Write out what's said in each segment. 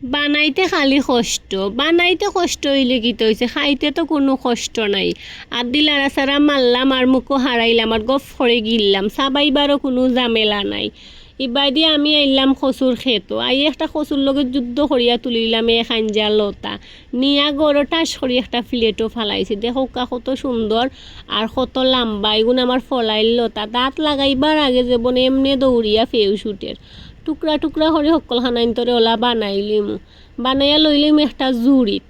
বানাইতে খালি কষ্ট, বানাইতে কষ্ট হইলে কি তো হয়েছে, খাইতে তো কোনো কষ্ট নাই। আর দিলারা সারা মারলাম আর মুখও হারাইলাম আর গফ করে গিললাম, সাবাইবারও কোনো ঝামেলা নাই। ইবাই দিয়ে আমি আইলাম কচুর খেতো, আই একটা কচুর লগে যুদ্ধ করিয়া তুলিলাম এ খাঞ্জা লতা নিয়া গড় টাস করি একটা প্লেটও ফালাইছে। দেখো কত সুন্দর আর কত লম্বা, এগুলো আমার ফলাইল লতা, দাঁত লাগাইবার আগে যেমন এমনি দৌড়িয়া ফেউ শুটের টুকরা টুকরা করে সকল খানাইন্তরে ওলা বানাইলিমু, বানাইয়া লইলিম একটা জুড়িত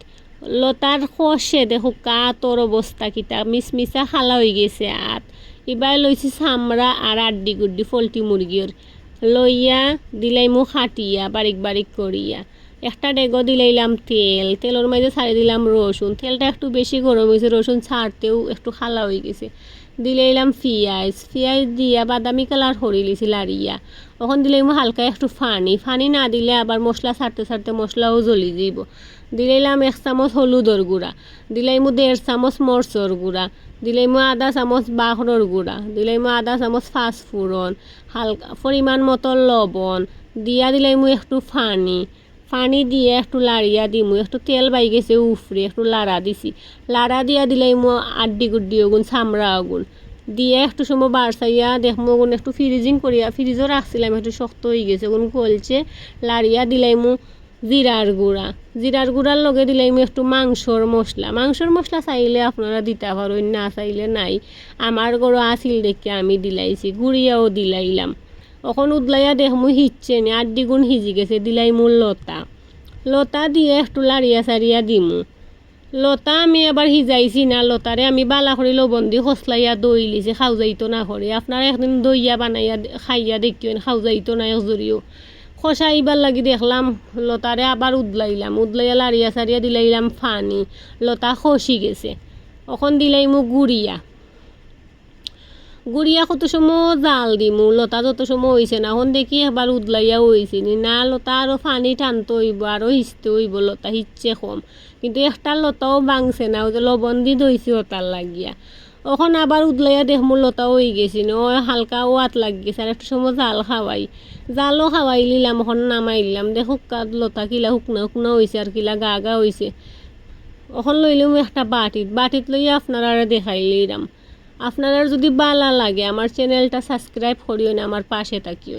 লতার খসে। দেখো কাতর অবস্থা কিতা মিসমিসা খালা হয়ে গেছে। আত এবার লইছি চামড়া আর আড্ডি গুড্ডি পোলট্রি মুরগির লইয়া দিলাইমু খাটিয়া বারিক বারিক করিয়া। একটা ডেগো দিলাইলাম তেল, তেলের মাঝে ছাড়ি দিলাম রসুন, তেলটা একটু বেশি গরম হয়েছে, রসুন ছাড়তেও একটু খালা হয়ে গেছে। দিলাইলাম পিঁয়াজ, পিঁয়াজ দিয়া বাদামি কালার হরি লিছি লাড়িয়া। তখন দিলাইমু হালকা একটু ফানি, ফানি না দিলে আবার মশলা ছাড়তে ছাড়তে মশলাও জ্বলি যাব। দিলাইলাম 1 চামচ হলুদর গুঁড়া, দিলাইমু 1.5 চামচ মরচর গুঁড়া, দিলাইমু আধা চামচ বাহরর গুঁড়া, দিলাইমু আধা চামচ পাঁচফোড়ন, হালকা পরিমাণ মতো লবণ দিয়া দিলাইমু একটু ফানি, পানি দিয়ে একটু লাড়িয়া দিমু। একটু তেল বাই গেছে উফরে, একটু লাড়া দিছি, লাড়া দিয়া দিলাইমু আড্ডি গুড্ডি ওগুন চামড়া ওগুন দিয়ে একটু সময় বাড়সাইয়া দেখমু ওগুন একটু ফ্রিজিং করিয়া ফ্রিজও রাখছিলাম, একটু শক্ত হয়ে গেছে ওগুন গলছে। লাড়িয়া দিলাইমু জিরার গুঁড়া, জিরার গুঁড়ার লগে দিলাইমু একটু মাংসর মশলা, মাংসর মশলা চাইলে আপনারা দিতে পারেন, না চাইলে নাই। আমার গরু আসিল দেখে আমি দিলাইছি, গুড়িয়াও দিলাইলাম। এখন উদলাইয়া দেখমু হিচ্ছে নি, আড্ডি গুণ সিজি গেছে। দিলাইমু লতা, লতা দিয়ে একটু লাড়িয়া সারিয়া দিমু। লতা আমি এবার সিজাইছি না, লতারে আমি বালা করে লবণ দিয়ে খসলাইয়া দই লিছি, খাও যাইতো না করে। আপনারা একদিন দইয়া বানাইয়া খাইয়া দেখিও, খাও যাইতো না একজরিও। খসাইবার লাগি দেখলাম লতারে আবার উদলাইলাম, উদলাইয়া লাড়িয়া সারিয়া দিলাইলাম ফানি, লতা খসি গেছে। এখন দিলাইমু গুড়িয়া, গুড়িয়া কত সময় জাল দিমু, লতা যত সময় হয়েছে না। এখন দেখি এবার উদলাইয়া হয়েছে নি না, লতা আরও পানি টানতে হইব, আরও হিচতে হইব, লতা হিচ্ছে কম। কিন্তু একটা লতাও বাংছে না, ওই যে লবণ দি দইছি ওটার লাগিয়া। এখন আবার উদলাইয়া দেখমু লতা হয়ে গেছি না, ওই হালকা ওয়াত লাগিয়েছে। আর একটু সময় জাল খাওয়াই, জালও খাওয়াই নিলাম, এখন নামাইলাম। দেখো লতা কিলা শুকনা শুকনা হয়েছে আর কিলা গা গা হয়েছে। এখন লইলাম একটা বাটিত, বাটিত লইয়া আপনারা দেখাইলাম। আপনারা যদি ভালো লাগে আমার চ্যানেলটা সাবস্ক্রাইব করিও না, আমার পাশে থাকিও।